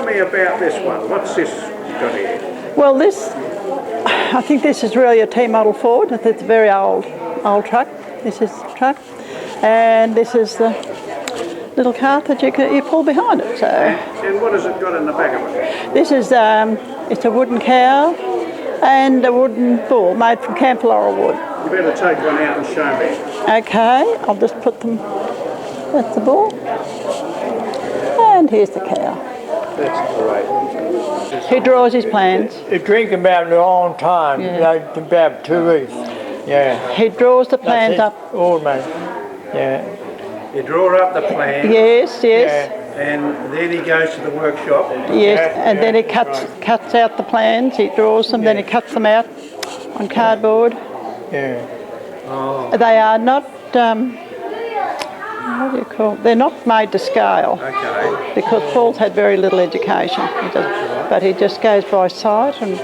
me about this one. What's this got here? Well, I think this is really a T-model Ford. It's a very old truck. This is the truck, and this is the little cart that you pull behind it. So. And what has it got in the back of it? This is it's a wooden cow and a wooden bull made from camphor laurel wood. You better take one out and show me. Okay, I'll just put them. That's the bull, and here's the cow. That's great. He draws his plans. It drink about a long time, like about 2 weeks. Yeah. He draws the plans up. Old man. Yeah. You draw up the plan. Yes. Yeah. And then he goes to the workshop. Yes, and then he cuts out the plans. He draws them, then he cuts them out on cardboard. Yeah. Oh. They are not. What do you call? They're not made to scale. Okay. Because Paul's had very little education, but he just goes by sight and.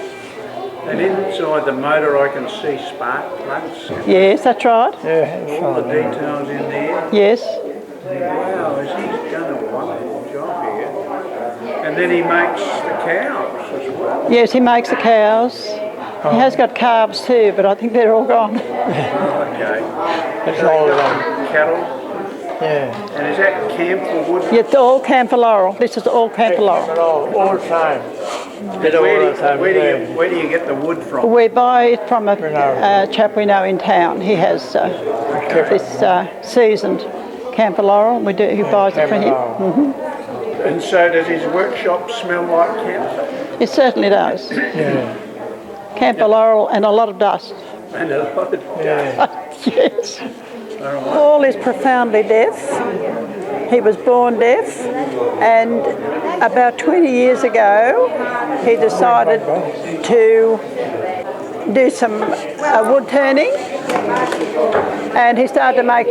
And inside the motor I can see spark plugs. Yes, that's right. Yeah. All the details in there. Yes. Wow, he's done a wonderful job here. And then he makes the cows as well. Yes, he makes the cows. He has got calves too, but I think they're all gone. Okay. It's all around. Cattle. Yeah. And is that camphor wood? Yeah, it's all camphor laurel. This is all camphor laurel. All the time. Where do you get the wood from? We buy it from a chap we know in town. He has this seasoned camphor laurel. He buys it from him. Mm-hmm. And so does his workshop smell like camphor? It certainly does. Yeah. Camphor laurel and a lot of dust. And a lot of dust. Yes. Paul is profoundly deaf. He was born deaf, and about 20 years ago he decided to do some wood turning, and he started to make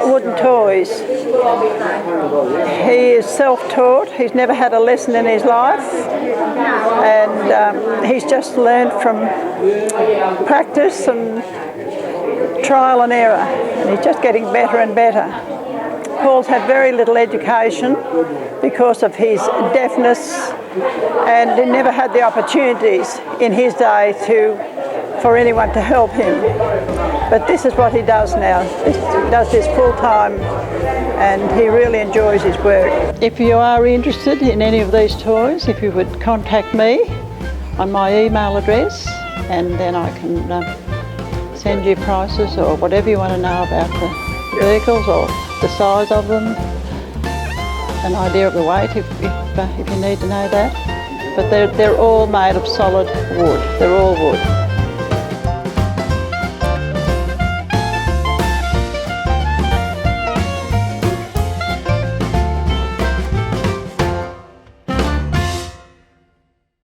wooden toys. He is self-taught. He's never had a lesson in his life, and he's just learned from practice and trial and error, and he's just getting better and better. Paul's had very little education because of his deafness, and he never had the opportunities in his day for anyone to help him. But this is what he does now. He does this full time, and he really enjoys his work. If you are interested in any of these toys, if you would contact me on my email address, and then I can send you prices or whatever you want to know about the vehicles or the size of them, an idea of the weight if you need to know that. But they're all made of solid wood. They're all wood.